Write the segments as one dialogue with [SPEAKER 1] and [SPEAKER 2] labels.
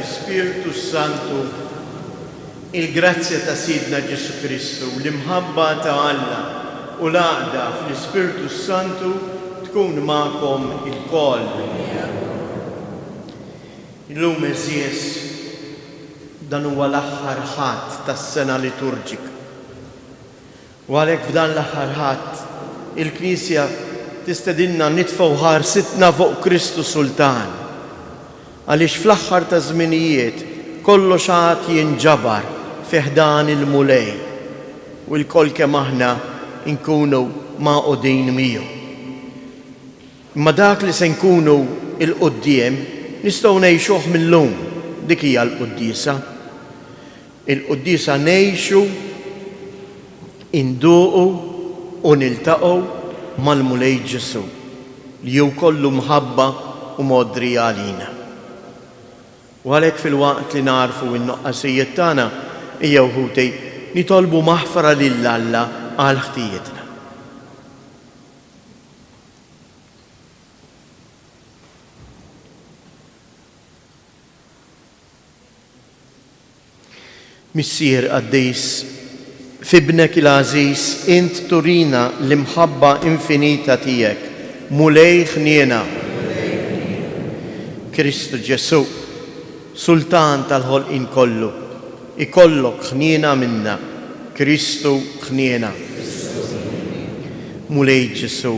[SPEAKER 1] tal-Ispiritu Santu, il-grazzja ta' Sidna Ġesu Kristu, l-imħabba ta' Alla u l-għaqda fl-Ispiritu Santu tkun ma'kom il-koll. Illum eżies dan huwa l-aħħar ħadd tas-sena liturġika. U għalhekk f'dan l-aħħar ħadd il-Knisja tistedinna nitfgħu ħarsitna fuq Kristu Sultan. Għaliex fl-aħħar ta' żminijiet kollox għad jinġabar fih dan il-mulej u l-koll kemm aħna nkunu maqudin miegħu. Imma dak li se nkunu il-qudiem nistgħu ngħixuh millum, dik hija l-Qudiesa. Il-Qudiesa ngħixu, induqu u niltaqgħu mal-mulej Ġesu li hu kollu mħabba u modri għalina. U għalhekk fil-waqt li narfu n-noqqasijiet tagħna hija wħutej nitolbu maħfra lil Alla għal ħtijietna. Missier Qaddis, fibnek il-għażiż int turina l-imħabba infinita tiegħek, mulej ħniena. Kristu Ġesu, Sultan tal-ħolqien kollu, ikollok ħniena minna, Kristu ħniena. Mulej Ġesu,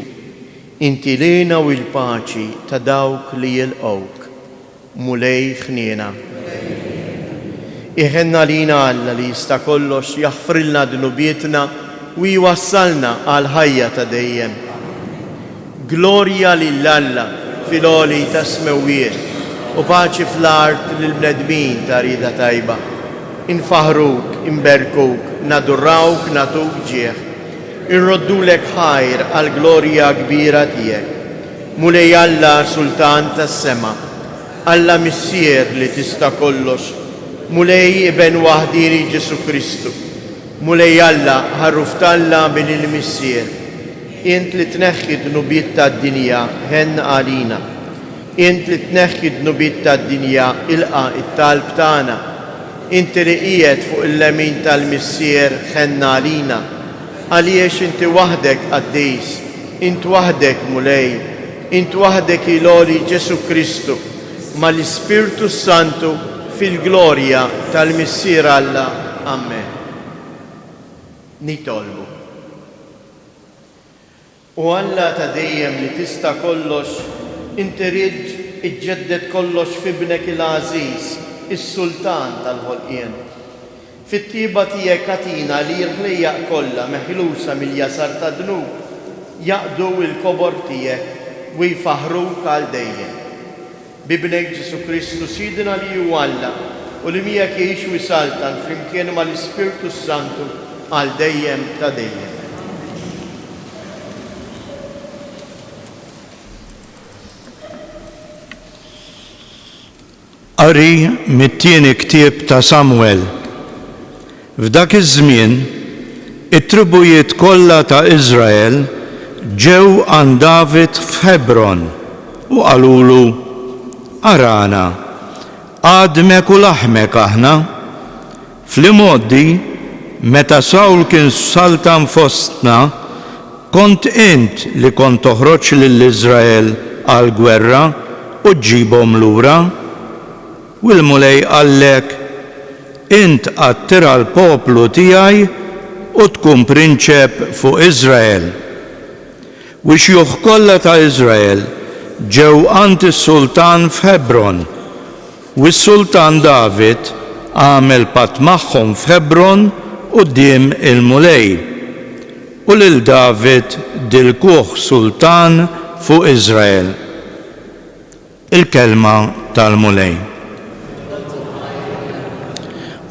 [SPEAKER 1] inti lejna u l-paċi ta' dawk li jilqgħuk, mulej ħniena. Iħenna lina Alla li jista' kollox jaħfrilna dnubietna u jwassalna għal ħajja ta' dejjem. Glorja lil Alla fil-għoli ta' smewiet u paċi fl-art lil-bnedmin ta' rida tajba. Infaħruk, imberkuk, nadurrawk, natuk ġieħ. Irroddulek ħajr għal glorja kbira tiegħek. Mulej Alla Sultan tas-sema, Alla missier li tista' kollox, mulej Iben waħdini Ġesu Kristu, mulej Alla ħarruf talla bil il-missier, int li tneħħi dnubiet tad-dinja ħen għalina, int li tneħħi dnubiet tad-dinja ilqa it-talb tagħna, int li qiegħed fuq il-lemin tal-missier ħen għalina, għaliex inti waħdek Qaddis, int waħdek mulej, int waħdek il-għoli Ġesu Kristu, ma l-Ispiritu Santu fil-glorja tal-missier Alla. Amen. Nitolbu. U Alla ta' dejjem li tista' kollox, inti rid iġġedded kollox f'ibnek il-għażiż, is-Sultan tal-ħolqien. Fit-tieba tiegħek katina li l-ħlejjaq kollha meħlusa mill-jasar ta' dnub jaqdu l-kobor tiegħek u jfaħruk għal dejjem. Bibnek Ġesu Kristu Sidna li hu Alla u li miegħek jgħix u jsaltan flimkien mal-Ispiritu Santu għal dejjem ta' dejjem.
[SPEAKER 2] Qari mit-tieni ktieb ta' Samwel. F'dak iż-żmien it-tribujiet kollha ta' Iżrael ġew għand David f'Hebron u qalulu: Arana, għadmek u laħmek aħna. Fl-imoddi, meta Sawl kien saltan fostna, kont int li kont toħroġ lill-Iżrael għal gwerra u ġġibhom lura. U l-mulej qallek: int qattira l-poplu tiegħi u tkun prinċep fuq Iżrael. U x-xjuħ kollha ta' Iżrael ġew għand is-Sultan f'Hebron u s-Sultan David għamel patt magħhom f'Hebron quddiem il-mulej u lil David dilkuh Sultan fuq Iżrael. Il-kelma tal-mulej.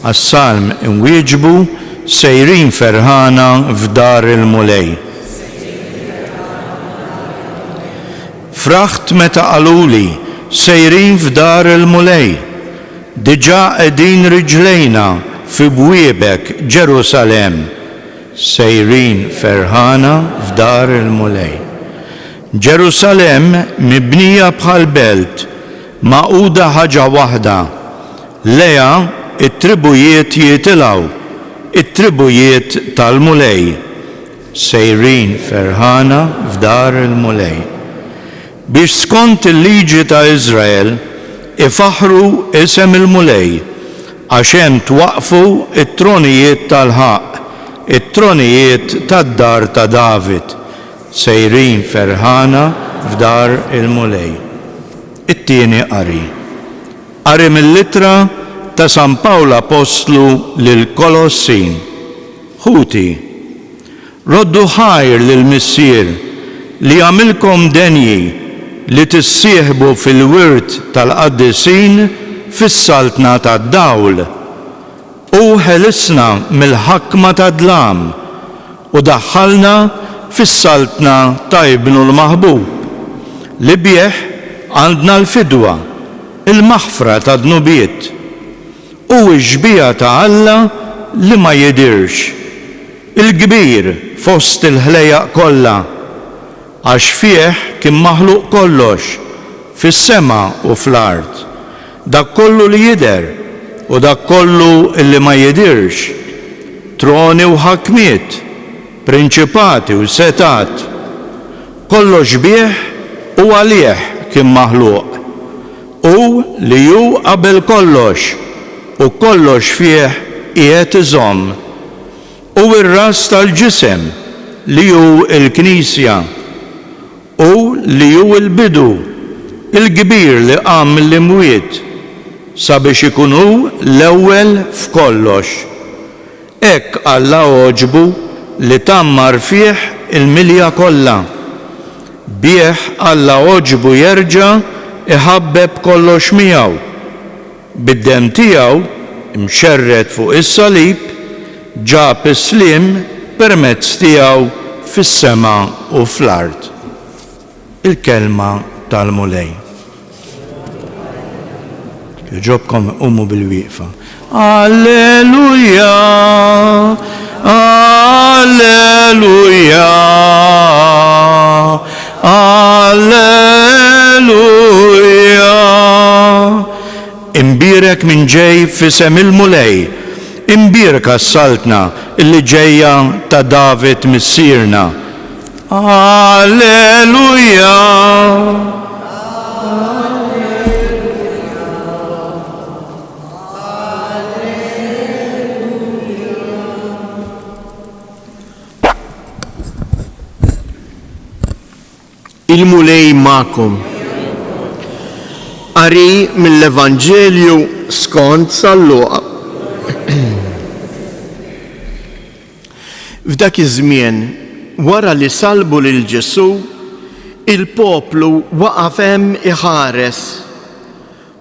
[SPEAKER 2] Għas-salm inwieġbu sejrin ferħana f'dar il-mulej. Fraħt meta qaluli sejrin f'dar il-mulej, diġà qegħdin riġlejna fi bwiebek Ġerusalemm, sejrin ferħana f'dar il-mulej. Ġerusalemm mibnija bħal belt, maquda ħaġa waħda, leja it-tribujiet jitilgħu, it-tribujiet tal-mulej, sejrin ferħana f'dar il-mulej. Biex skont il-liġi ta' Iżrael ifaħru isem il-mulej għax hemm twaqfu it-tronijiet tal-ħaq, it-tronijiet tad-dar ta' David, sejrin ferħana f'dar il-mulej. It-tieni qari. Qari mill-ittra ta' San Pawl Apostlu lil Kolossin. Ħuti, roddu ħajr lil missier li jagħmilkom denji li tissieħbu fil-wirt tal-qaddisin fis-saltna tad-dawl u ħelisna mill-ħakma tad-dlam u daħħalna fis-saltna ta' Ibnu l-Maħbub li bih għandna l-fidwa, il-maħfra ta' dnubiet u x-xbija ta' Alla li ma jidirx, il-kbir fost il-ħlejaq kollha għax fih kien maħluq kollox fis-sema u fl-art, dak kollu li jidher u dak kollu li ma jidirx, troni u ħakmiet, prinċipati u setat, kollox bih u għalih kien maħluq, u li hu qabel kollox u kollox fih qiegħed iżomm, u r-ras tal-ġisem li hu l-Knisja, u li hu l-bidu, il-kbir li qam mill-imwiet sabiex ikun hu l-ewwel f'kollox. Hekk Alla oġbu li tammar fih il-milja kollha. Bih Alla oġbu jerġa' iħabbeb kollox miegħu. Bid-dem tiegħu imxerred fuq is-salib ġab is-sliem permezz tiegħu fis-sema u fl-art. Il-kelma tal-mulej. Ġobkom ummu bil-wieqfa. Alleluja, alleluja, alleluja. Imbirek minn ġej f'isem il-mulej, imbirek għas-saltna illi ġejja ta' David missierna. Alleluja.
[SPEAKER 1] Il-mulej ma'kom. Qari mill-Evanġelju skont San Luqa. F'dak iż-żmien, wara li salbu lil Ġesu, il-poplu waqaf hemm iħares.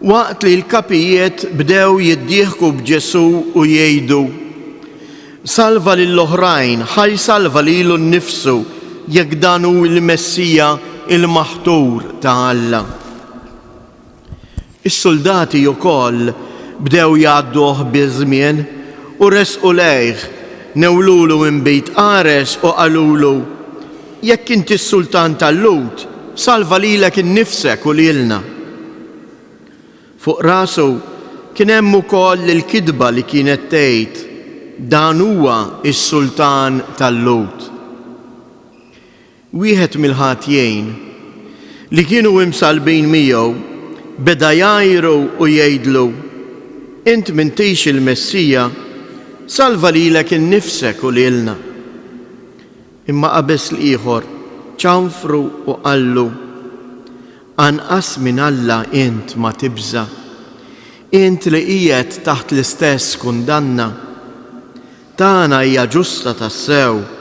[SPEAKER 1] Waqt li l-kapijiet bdew jiddieħku b'Ġesu u jgħidu: salva lill-oħrajn, ħaj salva lilu nnifsu jekk dan hu l-Messija il-maħtur ta' Alla. Is-soldati wkoll bdew jgħadduh biż-żmien u resqu lejh, newlulu minn bejt qares u qalulu: jekk inti s-sultan tal-Lut, salva lilek innifsek u lilna. Fuq rasu kien hemm ukoll il-kidba li kienet tgħid: dan huwa s-sultan tal-Lut. Wieħed mill-ħatjejn li kienu imsalbin miegħu beda jgħajru u jgħidlu: int m'intix il-Messija, salva lilek innifsek u lilna. Imma qabes l-ieħor ċanfru u qallu: anqas minn Alla int ma tibża, int li qiegħed taħt l-istess kundanna. Tagħna hija ġusta tassew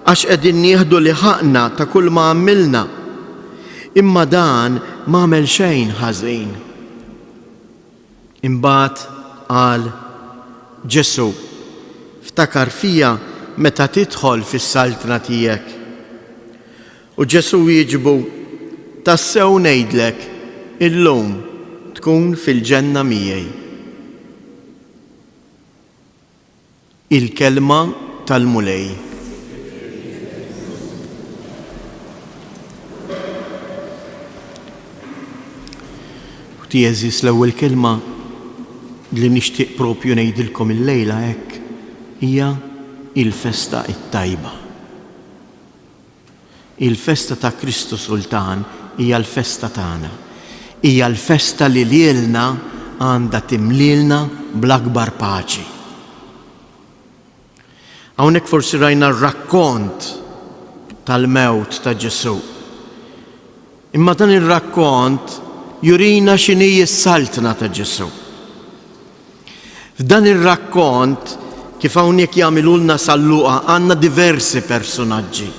[SPEAKER 1] għax qegħdin nieħdu li ħaqna ta' kull ma għamilna, imma dan m'għamel xejn ħażin. Imbagħad qal Ġesu: ftakar fija meta tidħol fis-saltna tiegħek. U Ġesu jieġbu: tassew ngħidlek, illum tkun fil-ġenna miegħi. Il-kelma tal-mulej. Jeżis l-ewwel kelma li nixtieq propju ngħidilkom illejla hekk hija il-festa it-tajba. Il-festa ta' Kristu Sultan hija l-festa tagħna. Hija l-festa li lilna għandha timlilna bl-akbar paċi. Hawnhekk forsi rajna r-rakkont tal-mewt ta' Ġesu. Imma dan ir-rakkont jurina x'inhi s-saltna ta' Ġesu. F'dan ir-rakkont kif hawnhekk jagħmilulna Salluqa għandna diversi personaġġi.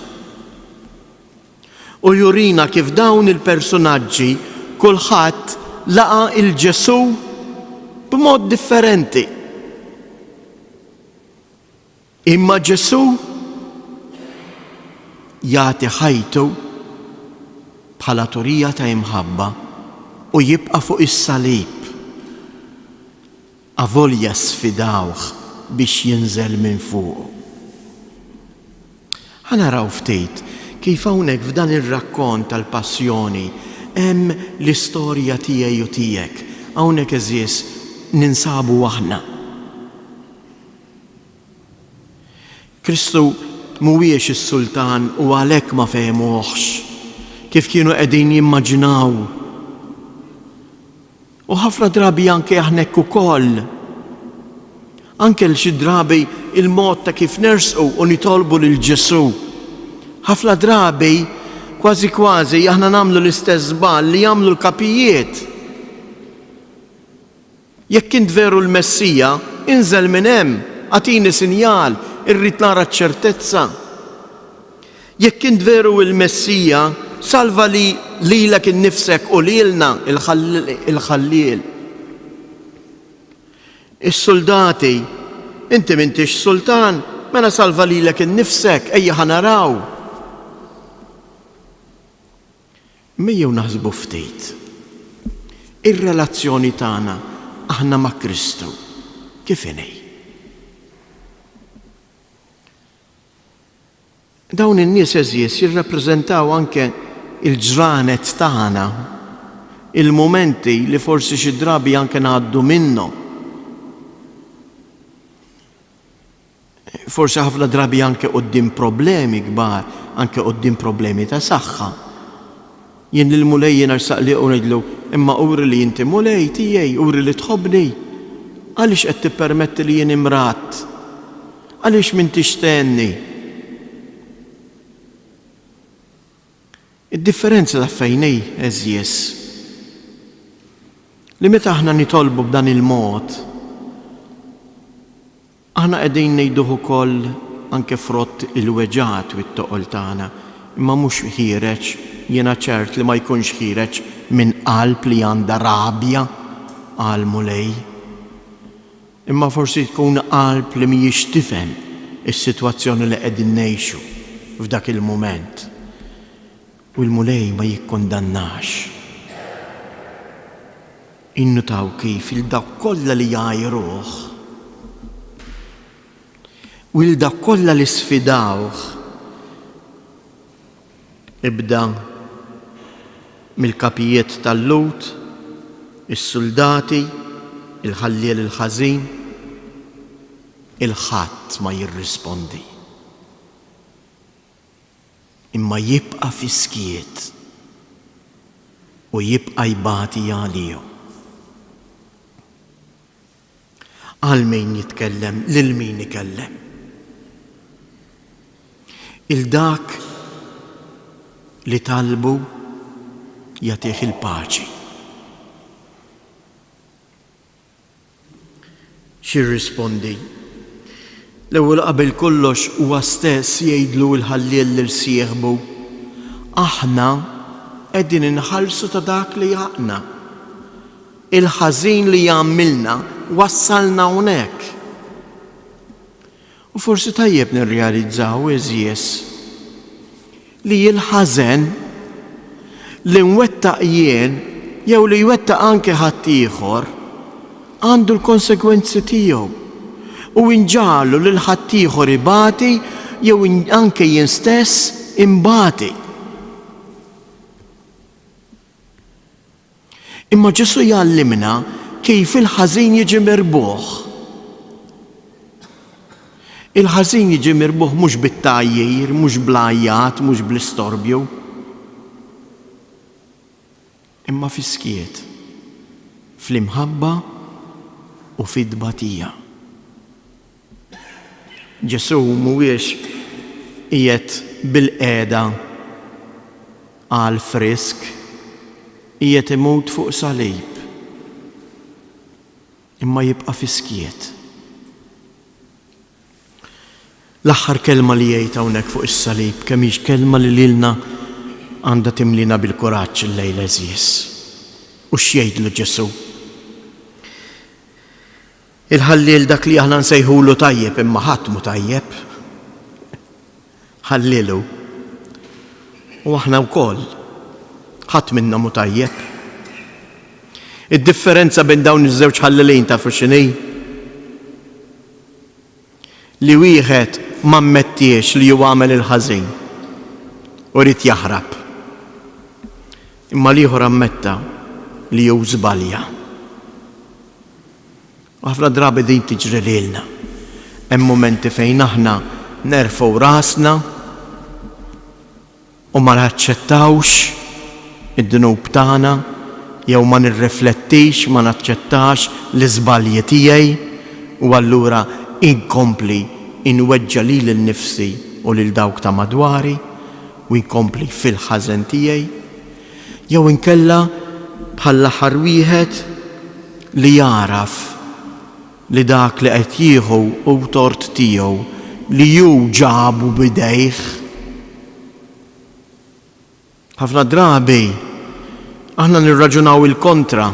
[SPEAKER 1] U jurina kif dawn il-personaġġi kulħadd laqa il-Ġesu b'mod differenti. Imma Ġesu jagħti ħajtu bħala turija ta' imħabba u jibqa' fuq is-salib avolja sfidawh biex jinżel minn fuq. Ħanaraw ftit kif hawnhekk f'dan ir-rakkont tal-passjoni hemm l-istorja tiegħi u tiegħek. Hawnhekk eżies ninsabu aħna. Kristu mhuwiex is-Sultan u għalhekk ma fehmuhx kif kienu qegħdin jimmaġinaw. U ħafna drabi anke aħna hekk ukoll. Anke xi drabi il-mod ta' kif nersqu u nitolbu lil Ġesu. Ħafna drabi kważi aħna nagħmlu l-istess żball li jagħmlu l-kapijiet. Jekk int veru l-Messija, inżel minn hemm, agħtini sinjal, irrid nara ċ-ċertezza. Jekk int veru l-Messija, salva li lilek innifsek u lilna il-ħalliel. Is-soldati, inti m'intix sultan, mela salva lilek innifsek, ejja ħanaraw. Mejjew naħsbu ftit. Ir-relazzjoni tagħna aħna ma' Kristu kif inhi? Dawn in-nies eżies jirrappreżentaw anke il-ġranet tagħna, il-momenti li forsi xi drabi anke ngħaddu minnhom. Forsi ħafna drabi anke quddiem problemi kbar, anke quddiem problemi ta' saħħa. Jien lil mulej jien arsaqli u ngħidlu, imma uri li inti mulej tiegħi, uri li tħobbni. Għaliex qed tippermetti li jien imrat? Għaliex m'intix tenni? Id-differenza ta' fejnej eżies li meta aħna nitolbu b'dan il-mod, aħna qegħdin ngħiduh ukoll anke frott il-weġat u t-toqol tagħna, imma mhux ħireġ, jiena ċert li ma jkunx ħireġ minn qalb li għandha rabja għal mulej. Imma forsi tkun qalb li mhijiex tifhem is-sitwazzjoni li qegħdin ngħixu f'dak il-mument. U l-mulej ma jikkondannax. Innutaw kif il-dak kollha li jgħajruh u il-dak kollha li sfidawh ibda mill-kapijiet tal-lut, is-soldati, il-ħalliel il-ħażin, il-ħadd ma jirrispondi. Imma jibqa' fiskiet u jibqa' jbati għalihom. Għal min jitkellem, lil min ikellem. Il-dak li talbu jagħtih il-paċi. X'irrispondi? L-ewwel qabel kollox huwa stess jgħidlu l-ħalliel lil sieħbu, aħna qegħdin inħallsu ta' dak li għaqna. Il-ħażin li jagħmilna wassalna hawnhekk. U forsi tajjeb nirrealizzaw eżies li l-ħażen li nwettaq jien jew li jwettaq anke ħadd ieħor għandu l-konsegwenzi tiegħu. U inġallu lil ħaddieħor ibati jew anke jien stess imbati. Imma Ġesu jgħallimna kif il-ħażin jiġi mirbuħ. Il-ħażin jiġi mirbuħ mhux bit-tajjir, mhux bl-ajjat, mhux bl-istorbju, imma fi-skiet, fl-imħabba u fid-dbatija. Ġesu mhuwiex qiegħed bil-qiegħda għal frisk, qiegħed imut fuq salib, imma jibqa' fi-skiet. L-aħħar kelma li jgħid hawnhekk fuq is-salib kemm hix kelma li lilna għandha timlina bil-kuraġġ il-lejla eżies. U x'jgħidlu Ġesu? Il-ħalliel dak li aħna nsejħulu tajjeb imma ħadd mu tajjeb. Ħallilu. U aħna wkoll ħadd minna mu tajjeb. Id-differenza bejn dawn iż-żewġ ħallilin tafu x'inhi? Li wieħed ma mmettiex li huwa għamel il-ħażin u rid jaħrab. Imma l-ieħor ammetta li hu żbalja. Ħafna drabi din tiġri lilna. Hemm mumenti fejn aħna nerfgħu rasna u ma naċċettawx id-dunub tagħna jew ma nirriflettix, ma naċċettax l-iżbalji tiegħi u allura inkompli inweġġa li l-nifsi u lil dawk ta' madwari u inkompli fil-ħażen tiegħi, jew inkella bħall-aħħar wieħed li jaraf li dak li qed jieħu u tort tiegħu li hu ġabu bidejh. Ħafna drabi aħna nirraġunaw il-kontra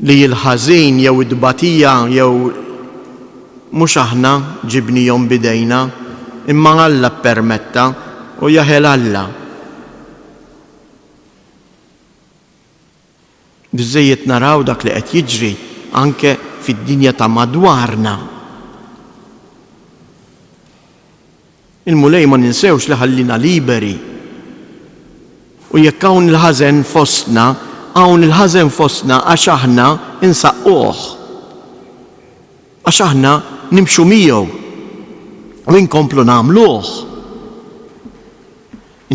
[SPEAKER 1] li l-ħażin jew id-dbatija jew mhux aħna ġibnihom bidejna imma Alla ppermetta u jaħel Alla. Biżżejjed naraw dak li qed jiġri anke fid-dinja ta' madwarna. Il-mulej ma ninsewx li ħallina liberi. U jekk hawn il-ħażen fostna, hawn il-ħażen fostna għax aħna insaqquh. Għax aħna nimxu miegħu u nkomplu nagħmluh.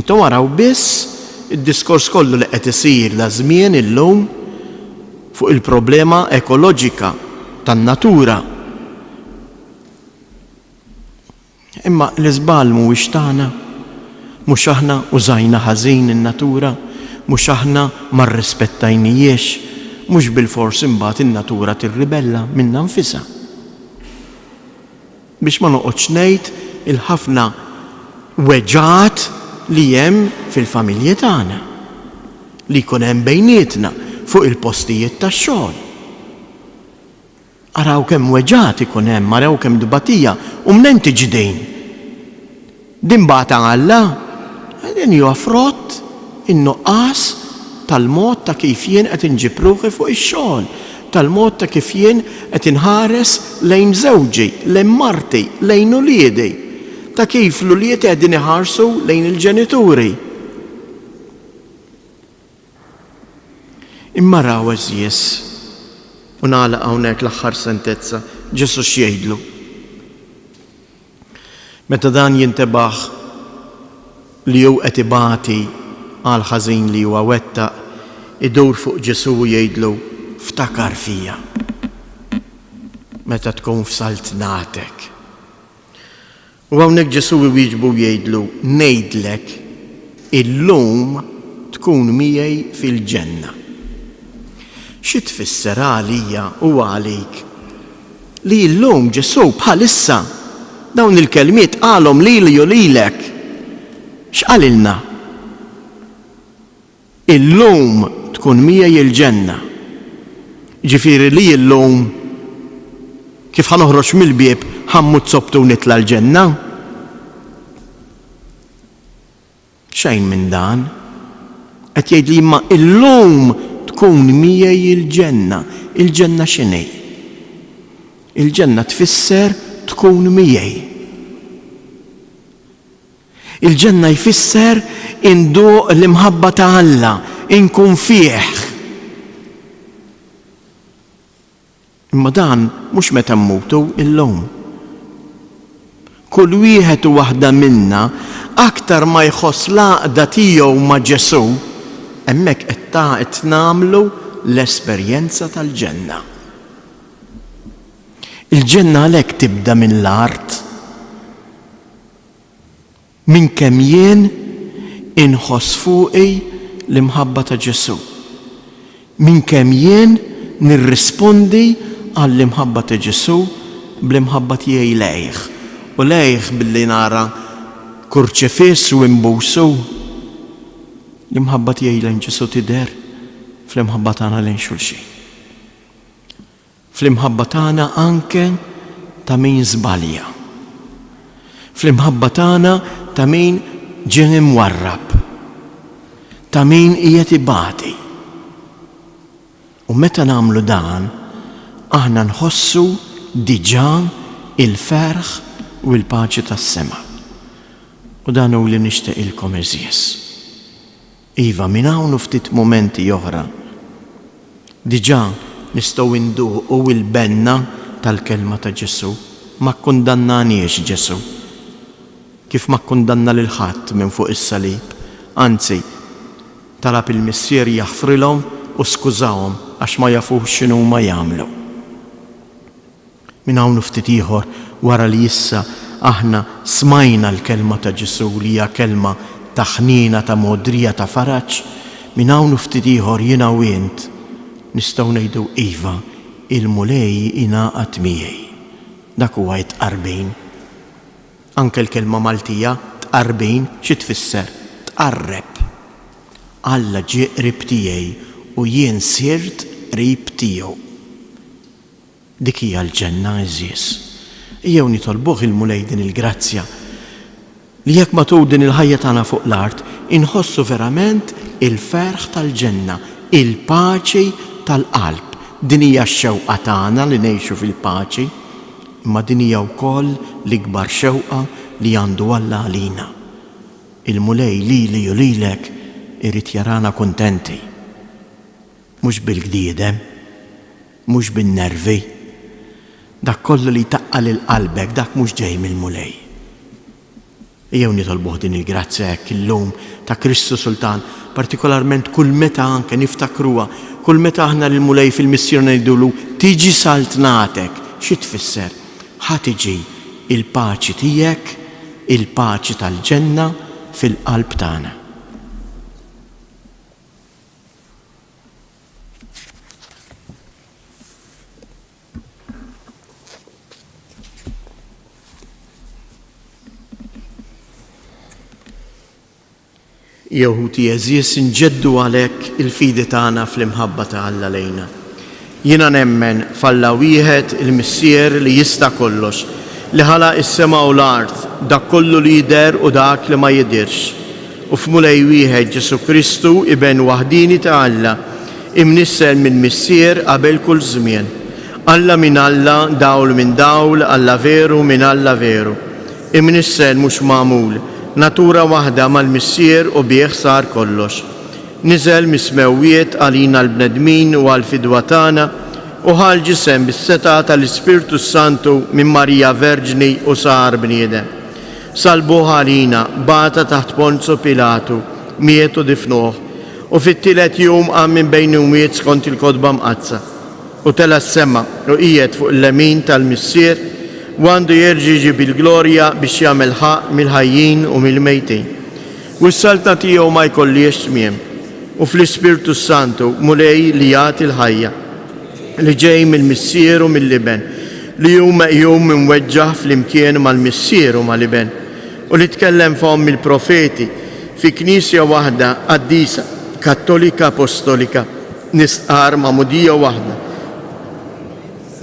[SPEAKER 1] Intom waraw biss id-diskors kollu li qed isir da żmien illum fuq il-problema ekoloġika tan-natura. Imma l-iżbal mhuwiex tagħna, mhux aħna użajna ħażin in-natura, mhux aħna ma rrispettajnijiex, mhux bil-fors imbagħad in-natura tirribella minnha nfisha. Biex ma noqgħodx ngħid il-ħafna weġġat li hemm fil-familji tagħna, li jkun hemm bejnietna fuq il-postijiet tax-xogħol. Araw kemm weġġat ikun hemm, araw kemm dbatija u minn tiġi din. Din bagħta Alla, din huwa frott in-nuqqas tal-mod ta' kif jien qed inġib ruħi fuq ix-xogħol, tal-mod ta' kif jien qed inħares lejn żewġi, lejn marti, lejn uliedi, ta' kif l-ulied qegħdin iħarsu lejn il-ġenituri. Imma raw eżies u nagħlaq hawnhekk l-aħħar sentenza Ġesu x'jgħidlu. Meta dan jintebaħ li hu qed ibati għal ħażin li huwa wettaq, idur fuq Ġesu u jgħidlu ftakar fija meta tkun f'salt nagħtek. U hawnhekk Ġesu iwieġbu jgħidlu ngħidlek illum tkun miegħi fil-ġenna. Xi tfisser għalija u għalik li llum Ġesu bħalissa dawn il-kelmiet qalhom lili u lilek. X'qalilna? Illum tkun miegħi il-ġenna. Ġifieri li llum kif ħanoħroġ mill-bieb ħammut sobtu nitla l-ġenna? Xejn minn dan. Qed jgħid li imma illum tkun miegħi il-ġenna. Il-ġenna x'inhi? Il-ġenna tfisser tkun miegħi. Il-ġenna jfisser induq l-imħabba ta' Alla, inkun fih. Imma dan mhux meta mmutu illum. Kull wieħed u waħda minna aktar ma jħoss l-għaqda tiegħu ma' Ġesu, hemmhekk qed nagħmlu l-esperjenza tal-ġenna. Il-ġenna għalhekk tibda minn l-art. Minn kemm jien inħoss fuqi l-imħabba ta' Ġesu. Minn kemm jien nirrispondi għall-imħabba ta' Ġesu bl-imħabba tiegħi lejh. U lejh billi nara kurċefiss u imbusu. L-imħabba tiegħi lejn Ġesu tidher fl-imħabba tagħna lejn xulxin. Fl-imħabba tagħna anke ta' min żbalja. Fl-imħabba tagħna ta' min ġie imwarrab. Ta' min qiegħed ibati. U meta nagħmlu dan, aħna nħossu diġà il-ferħ u l-paċi tas-sema. U dan hu li nixtieq ilkom eżies. Iva, minn hawn ftit momenti oħra, diġà nistgħu nduqu il-benna tal-kelma ta' Ġesu. Ma kkundannaniex Ġesu. Kif ma kkundanna lil ħadd minn fuq is-salib. Anzi, talab il-missier jaħfrilhom u skużawhom għax ma jafux x'inhu ma jagħmlu. Minn hawn ftit ieħor wara li issa aħna smajna l-kelma ta' Ġesu li hija kelma ta' ħnina ta' modrija ta' faraġġ, minn hawn ftit ieħor jiena u int nistgħu ngħidu iva, il-mulej ingħaqad miegħi. Dak huwa tqarbin. Anke l-kelma Maltija tqarbin xi tfisser? Tqarreb. Alla ġie qrib tiegħi u jien sirt qrib tiegħu. Dik hija l-ġenna eżies. Jew nitolbuh il-mulej din il-grazzja li jekk matul din il-ħajja tagħna fuq l-art inħossu verament il-ferħ tal-ġenna, il-paċi tal-qalb. Din hija x-xewqa tagħna li ngħixu fil-paċi, imma din hija wkoll l-ikbar xewqa li għandu Alla għalina. Il-mulej lili u lilek irid jarana kuntenti. Mhux bil-gdiedem, mhux bin-nervi. Dak kollu li taqqal il-qalbek dak mhux ġej mill-mulej. Jew nitolbuh din il-grazzja hekk illum ta' Kristu Sultan, partikolarment kull meta anke niftakruha, kull meta aħna lill-mulej fil-missjoni ngħidulu tiġi saltnatek, xi tfisser? Ħatiġi il-paċi tiegħek, il-paċi tal-ġenna fil-qalb tagħna. Jeħudi eżies inġeddu għalhekk il-fidi tagħna fl-imħabba ta' Alla lejna. Jiena nemmen f'Alla wieħed il-missier li jista' kollox, li ħalaq is-sema u l-art, dak kollu li jidher u dak li ma jidirx. U f'mulej wieħed Ġesu Kristu iben waħdini ta' Alla, imnissel minn missier qabel kull żmien. Alla minn Alla, dawl minn dawl, Alla veru minn Alla veru. Imnissel mhux magħmul, natura waħda mal-missier u bih sar kollox. Niżel mismewwiet għalina l-bnedmin u għal-fidwa tagħna u ħal ġisem bis-seta tal-Ispirtu Santu minn Marija Verġni u sar bniedem. Salbuh għalina bata taħt Ponzu Pilatu, miet u difnuh u fit-tielet jum qam minn bejn umiet skont il-kotba mqazza u tela s-sema u qiegħed fuq il-lemin tal-missier u għandu jerġi bil-glorja biex jagħmel ħaq mill-ħajjin u mill-mejtin. U s-saltna tiegħu ma jkollix tmiem. U fl-Ispirtu Santu mulej li jagħti l-ħajja li ġej mill-missier u mill-liben li jum imweġġaħ fl-imkien mal-missier u mal-liben u li tkellem fihom mill-profeti fi knisja waħda qaddisa kattolika apostolika nistqar ma'mudija waħda.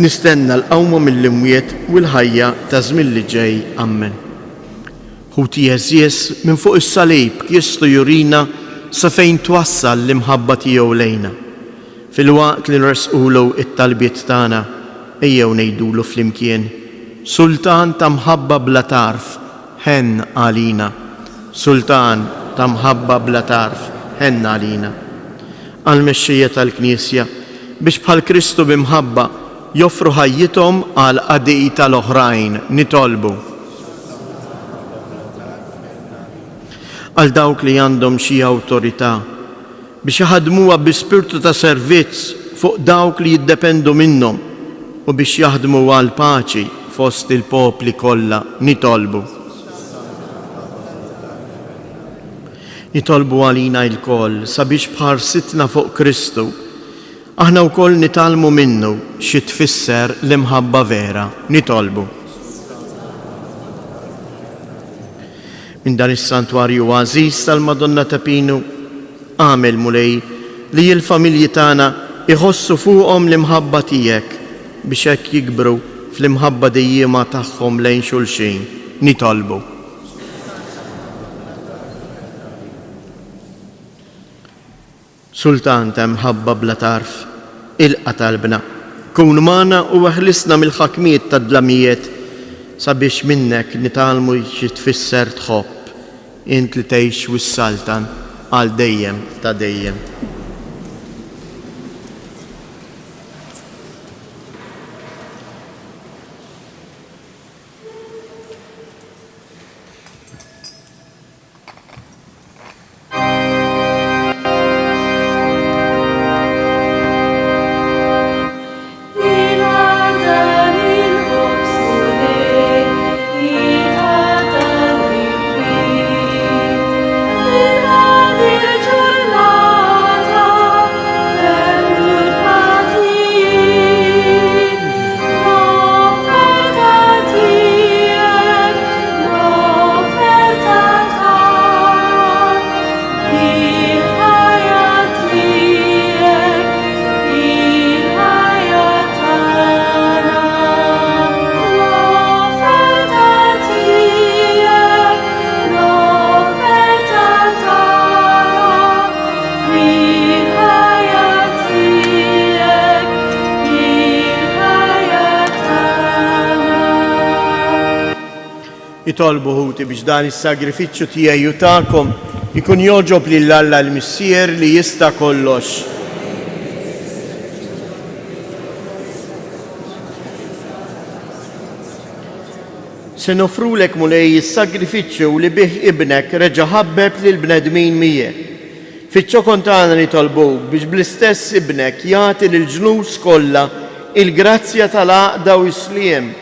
[SPEAKER 1] Nistenna l-qawma mill-imwiet u l-ħajja ta' żmien li ġej. Amen. Ħuti eżies minn fuq is-salib Kristu jurina sa fejn twassal l-imħabba tiegħu lejna. Fil-waqt li nresqulu it-talbiet tagħna ejjew ngħidulu flimkien: Sultan ta' mħabba bla tarf, ħenn għalina. Sultan ta' mħabba bla tarf, ħenn għalina. Għall-mexxija tal-Knisja biex bħal Kristu b'imħabba joffru ħajjithom għal qadiq tal-oħrajn, nitolbu. Għal dawk li għandhom xi awtorità biex jaħdmuha bi spirtu ta' servizz fuq dawk li jiddependu minnhom u biex jaħdmu għal paċi fost il-popli kollha, nitolbu. Nitolbu għalina il-koll sabiex bħal sitna fuq Kristu aħna wkoll nitalmu minnu xi tfisser l-imħabba vera, nitolbu. Minn dan is-santwarju għażiż tal-Madonna ta' Pinu, għamel mulej li l-familji tagħna iħossu fuqhom l-imħabba tiegħek biex hekk jikbru fl-imħabba dejjema tagħhom lejn xulxin, nitolbu. Sultan ta' mħabba bla tarf, ilqa talbna, kun magħna u waħlisna mill-ħakmiet tad-dlamijiet sabiex minnek nitalmu xi tfisser tħobb, int li tgħix wis-Sultan għal dejjem ta' dejjem. Nitolbu ħuti biex dan is-sagrifiċċju tiegħi tagħkom ikun joġob lil Alla l-Missier li jista' kollox. Se nofrulek mulej is-sagrifiċċju li bih ibnek reġa' ħabbeb lil bnedmin miegħek. Fiċ-ċokon tagħna nitolbuk biex bl-istess ibnek jagħti lill-ġnus kollha il-grazzja tal-għaqda u s-sliem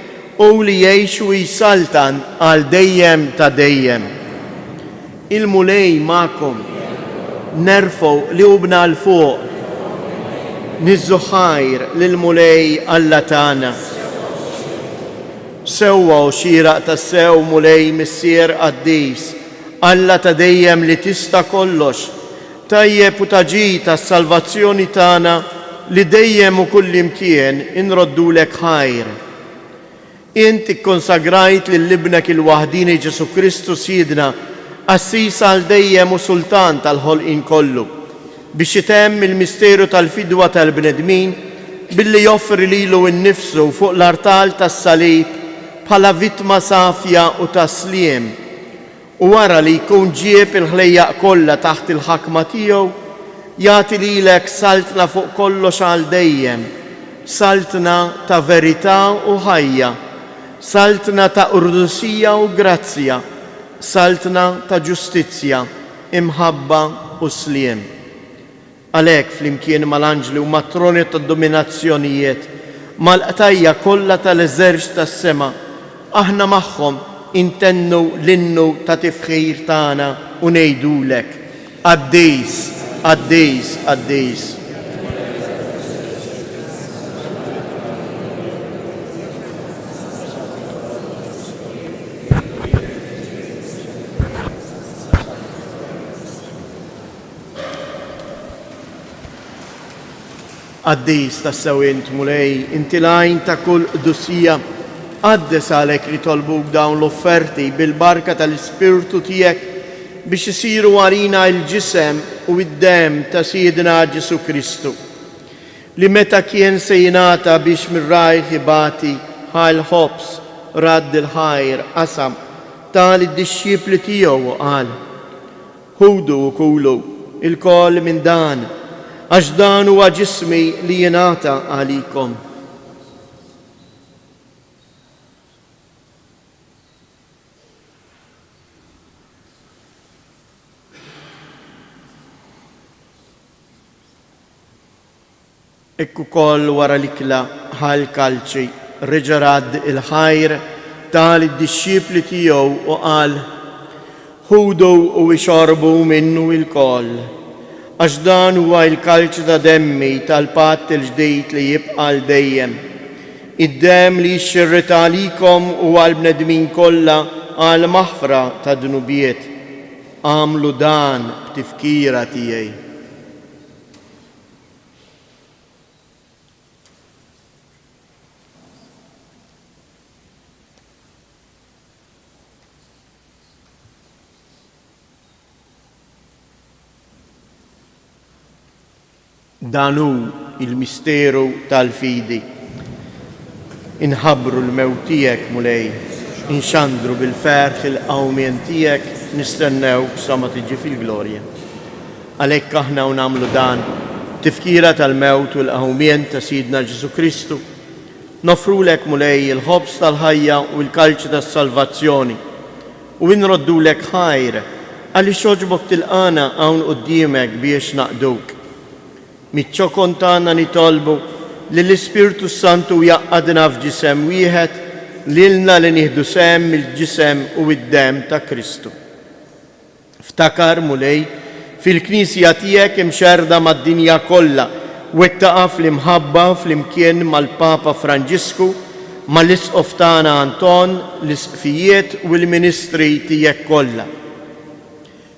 [SPEAKER 1] u li jgħixu jisaltan għal dejjem ta' dejjem. Il-mulej ma'kom, nerfgħu li ubna l-fuq, niżżu ħajr lill-mulej Alla tagħna. Sewwa u xieraq ta' sew mulej Missier Qaddis, Alla ta' dejjem li tista' kollox, tajjeb u taġi tas-salvazzjoni tagħna li dejjem u kullimkien inroddulek ħajr. Int ikkonsagrajt lill-ibnek il-waħdini Ġesu Kristu Sidna assis għal dejjem u sultan tal-ħolqien kollu biex itemm il-misteru tal-fidwa tal-bnedmin billi joffri lilu nnifsu fuq l-artal tas-salib bħala vittma safja u tasliem u wara li jkun ġieb il-ħlejjaq kollha taħt il-ħakma tiegħu jagħti lilek saltna fuq kollox għal dejjem, saltna ta' verità u ħajja, saltna ta' urdusija u grazzja, saltna ta' ġustizzja, imħabba u sliem. Għalhekk flimkien mal-anġli u matroni tad-dominazzjonijiet, mal-qtajja kollha tal-eżerċ tas-sema, aħna magħhom intennu l-innu ta' tifħir tagħna u ngħidulek Qaddis, Qaddis, Qaddis. Qaddis tassew int mulej, inti lajn ta' kull qdussija, qaddes għalhekk li tolbuk dawn l-offerti bil-barka tal-Ispirtu tiegħek biex isiru għalina l-ġisem u d-dem ta' Siedna Ġesu Kristu, li meta kien se jingħata biex mir-rajħ ibati ħal ħobs radd il-ħajr qasam tal id-dixxipli tiegħu qal: ħudu u kulu il-koll minn dan, għax dan huwa ġismi li jingħata għalikom. Ekku koll wara l-ikla ħal-kalċi reġarad il-ħajr tal id-disċipli tiegħu u qal: ħudu u ixorbu minnu il-koll, għax dan huwa l-kalċi ta' demmi tal-patt il-ġdid li jibqa' l dejjem. Id-dem li jxirrita għalikom u għal-bnedmin kollha għal maħfra ta' dnubiet. Għamlu dan b'tifkira tiegħi. Dan hu il-misteru tal-fidi. Inħabbru l-mewt tiegħek mulej, inxandru bil-ferħ il-qawmien tiegħek, nistennew sa ma tiġi fil-glorja. Għalhekk aħna nagħmlu dan tifkira tal-mewt u l-qawmien ta' Sidna Ġesu Kristu. Nofrulek mulej il-ħobs tal-ħajja u l-kalċi tas-salvazzjoni u nroddulek ħajr għaliex oġbok tilqana hawn quddiemek biex naqduk. Miċċo kontana nitolbu li l-Ispirtu Santu jaqqadna f'ġisem wieħed lilna li nieħdu sem il-ġisem u id-dem ta' Kristu. Ftakar mulej fil-Knisja tiegħek imxerda mad-dinja kollha wettaqa fl-imħabba fl-imkien mal-Papa Franġisku, mal-Isqof tagħna Anton, l-isqfijiet u l-ministri tiegħek kollha.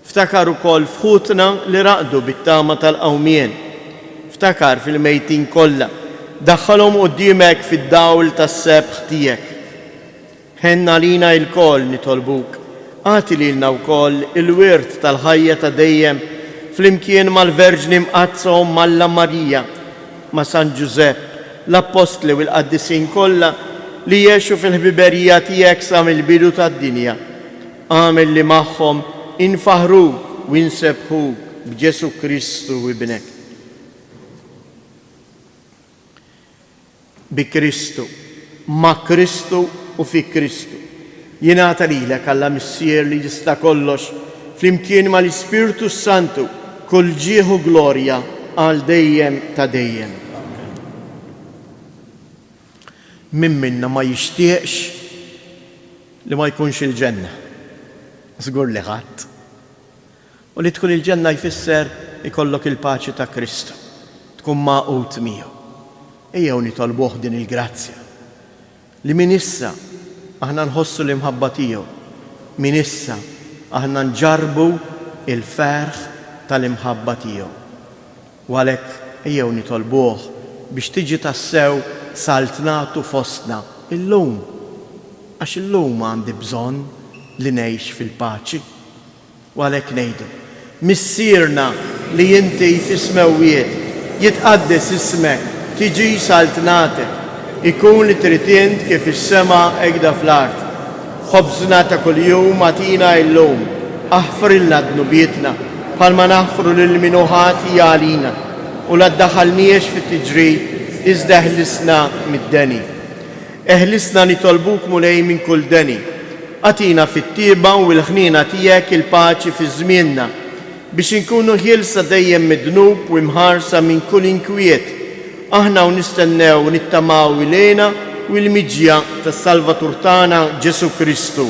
[SPEAKER 1] Ftakar ukoll fħutna li raqdu bit-tama tal-qawmien. Ftakar fil-mejtin kollha, daħħalhom quddiemek fid-dawl tas-sebħ tiegħek. Ħenna lina l-koll nitolbuk, għati lilna wkoll il-wirt tal-ħajja ta' dejjem flimkien mal-Verġni mqazza u Malla Marija, ma' San Giuseppe, l-Apostli u l-Qaddisin kollha li jgħixu fil-ħbiberija tiegħek sa mill-bidu tad-dinja. Għamel li magħhom infaħruk u insebħuk b'Ġesu Kristu ibnek. Bi Kristu, ma' Kristu u fi Kristu. Jingħata lilek Alla Missier li jista' kollox flimkien mal-Ispirtu Santu kull ġieħu glorja għal dejjem ta' dejjem. Min minna ma jixtieqx li ma jkunx il-ġenna. Żgur li ħadd. U li tkun il-ġenna jfisser ikollok il-paċi ta' Kristu. Tkun maqut miegħu. Ejjew nitolbuh din il-grazzja. Li min issa aħna nħossu l-imħabba tiegħu, min issa aħna nġarbu il-ferħ tal-imħabba tiegħu. U għalhekk ejjew nitolbuh biex tiġi tassew saltnatu fostna illum. Għax illum għandi bżonn li ngħix fil-paċi. U għalhekk ngħidu, missierna li inti fis-smewiet jitqaddes ismek, tiġi saltnatek, ikun li tritient kif is-sema egda fl-art. Ħobżna ta' kuljum atina illum, aħfrilna dnubietna bħalma naħfru lil minuħati għalina u la ddaħħalniex fit-tiġrid iżda eħlisna mid-deni. Eħlisna nitolbuk mulej minn kull deni. Atina fit-tieba u l-ħnina tiegħek il-paċi fi żmienna biex inkunu ħielsa dejjem mid-dnub u imħarsa minn kull inkwiet. Aħna u nistennew nittamaw ilejna u l-miġja tas-Salvatur tagħna Ġesu Kristu.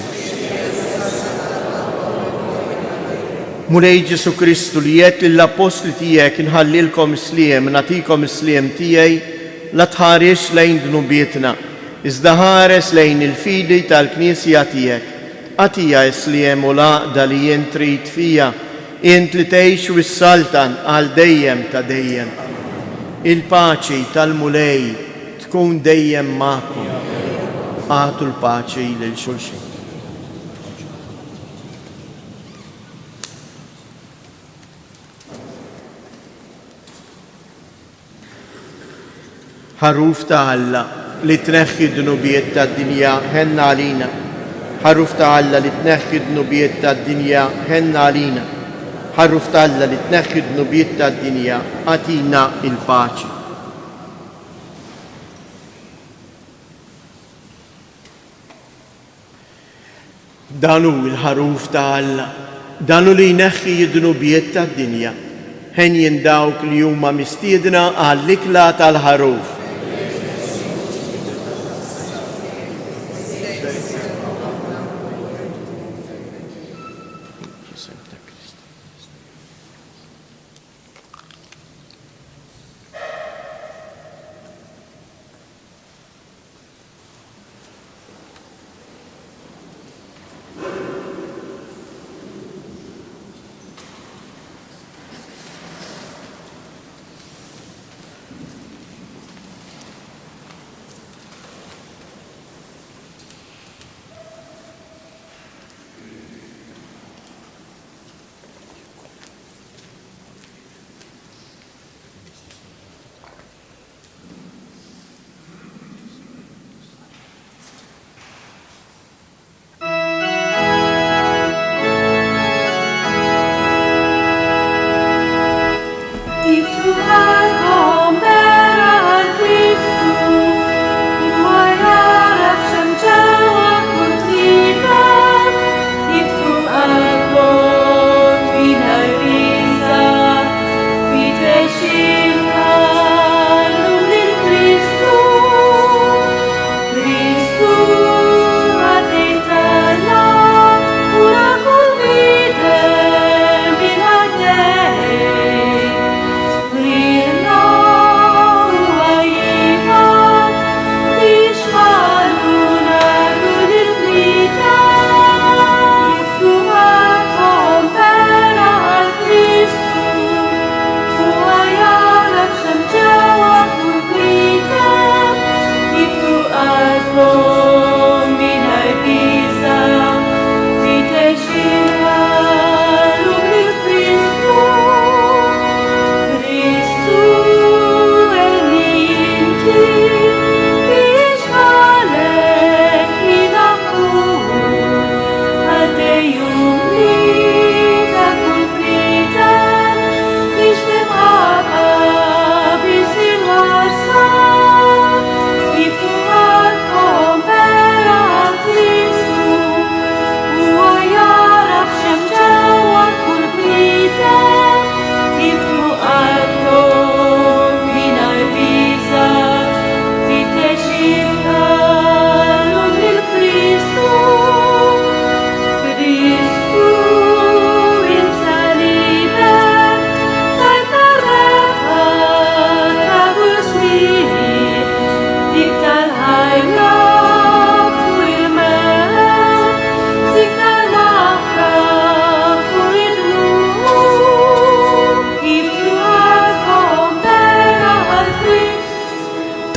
[SPEAKER 1] Mulej Ġesu Kristu li jgħid lill-apostli tiegħek inħallilkom isliem, nagħtikom isliem tiegħi, la tħares lejn dnubietna, iżda ħares lejn il-fidi tal-Knisja tiegħek. Għatija isliem u laqda li jien trid fija, int li tgħix wis-saltan għal dejjem ta' dejjem. Il-paċi tal-mulej tkun dejjem magħkom. Għatu l-paċi lil xulxin. Ħaruf ta' Alla li tneħħi d-dnubiet tad-dinja ħenna għalina. Ħaruf ta' Alla li tneħħi d-dnubiet tad-dinja ħenna għalina. Ħaruf ta' Alla li tneħħi d-dnubiet tad-dinja għatina il-paċi. Danu il-ħaruf ta' Alla, danu li jneħħi d-dnubiet tad-dinja ħenjin dawk li huma mistiedna għall-ikla tal-ħaruf.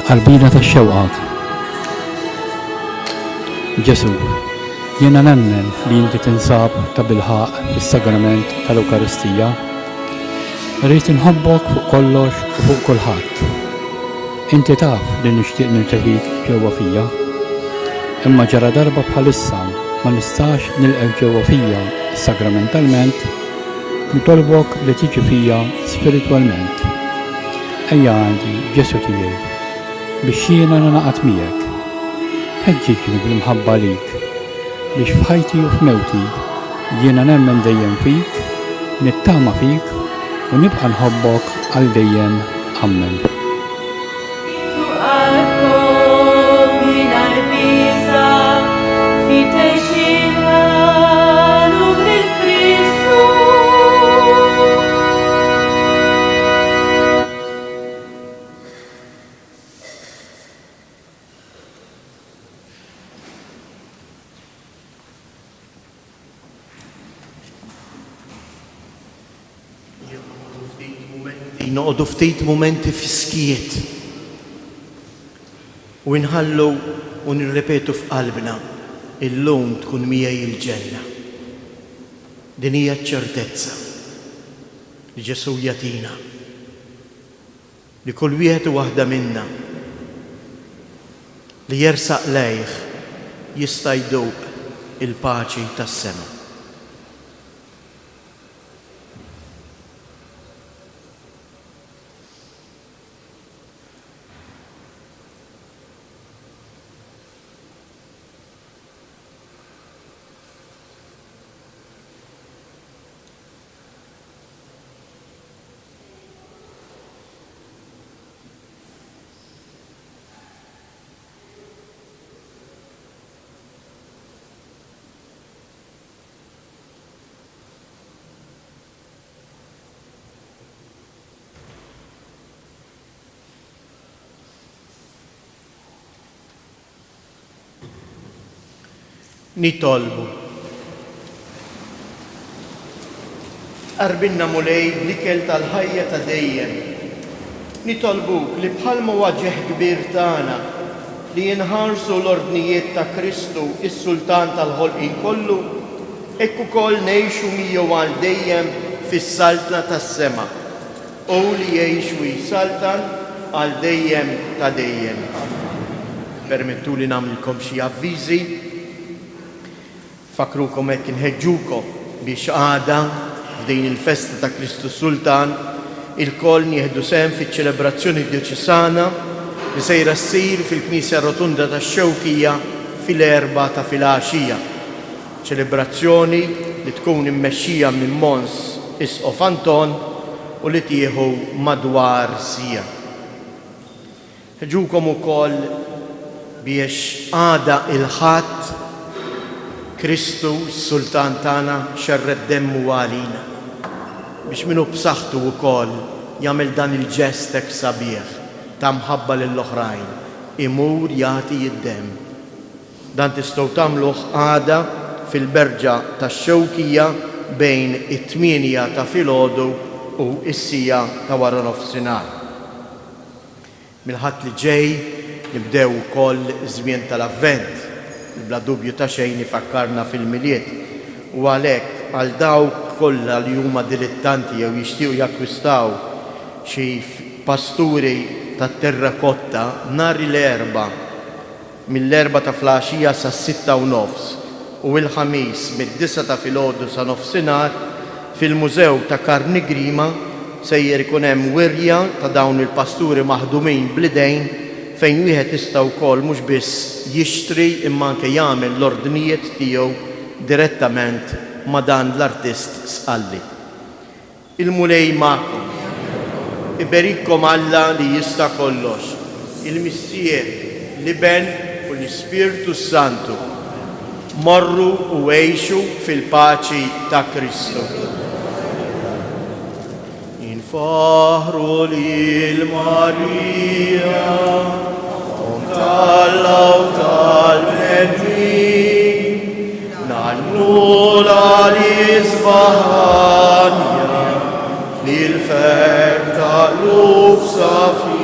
[SPEAKER 3] Qalbina tax-xewqat. Ġesu, jiena nemmen li inti tinsab ta' bilħaq fis-sagrament tal-Ewkaristija. Rrid inħobbok fuq kollox u fuq kulħadd. Inti taf li nixtieq nirċevik ġewwa fija. Imma ġara darba bħalissa ma nistax nilqek ġewwa fija sagramentalment, nitolbok li tiġi fija spiritwalment. Ejja għandi Ġesu tiegħi biex jiena nagħqad miegħek. Ħeġġiġni bil-mħabba lik biex f'ħajti u f'mewti jiena nemmen dejjem fik, nittama fik u nibqa' nħobbok għal dejjem. Amen.
[SPEAKER 1] Noqogħdu ftit mumenti fiskiet u nħallu u nirrepetu f'qalbna illum tkun miegħi il-ġenna. Din hija ċ-ċertezza li Ġesu jagħtina li kull wieħed u waħda minna li jersaq lejh jista' jduq il-paċi tas-sema. Nitolbu. Arbinna mulej bl-ikel tal-ħajja ta' dejjem. Nitolbuk li bħalma waġġeħ kbir tagħna li jinħarsu l-ordnijiet ta' Kristu, is-Sultan tal-ħolqien kollu, hekk ukoll ngħixu miegħu għal dejjem fis-saltna tas-sema. U li jgħixu jisaltan għal dejjem ta' dejjem. Permettu li nagħmlilkom xi avviżi. Fakrukom hekk inħeġġukom biex għada f'din il-festa ta' Kristu Sultan il-koll nieħdu sehem fiċ-ċelebrazzjoni dioċesana li sejra ssir fil-Knisja Rotunda tax-Xewkija fil-4 ta' filgħaxija. Ċelebrazzjoni li tkun immexxija minn Mons Isqof Anton u li tieħu madwar sija. Ħeġġukom ukoll biex għada il-ħadd Kristu, s-Sultan tagħna, xerred demmu għalina. Biex minnu b'saħħtu wkoll jagħmel dan il-ġest hekk sabiħ ta' mħabba lill-oħrajn, imur jagħti id-demm. Dan tistgħu tagħmluh għada fil-berġa tax-Xewkija bejn it-8 ta' filgħodu u s-sija ta' wara nofsinhar. Mill-ħadd li ġej nibdew ukoll żmien tal-Avvent. Bla dubju ta' xejn ifakkarna fil-miliet. U għalhekk għal dawk kollha li huma dilettanti jew jixtiequ jakkwistaw xi pasturi tat-terrakotta nhar l-erba' mill-4 ta' filgħaxija sas-6:30 u l-ħamis mid-9 ta' filgħodu sa nofsinhar fil-Mużew ta' Karni Grima sejjer ikun hemm wirja ta' dawn il-pasturi maħdumin bl-idejn fejn wieħed jista' wkoll mhux biss jixtri imma anke jagħmel l-ordnijiet tiegħu direttament ma' dan l-artist sqalli. Il-mulej magħkom. Iberikkom Alla li jista' kollox, il-Missier, l-Iben u l-Ispirtu Santu. Morru u għejxu fil-paċi ta' Kristu. Infaħru lil Marija tal-law tal-medwi nannula l-izbahanja lil-fer tal-luf safi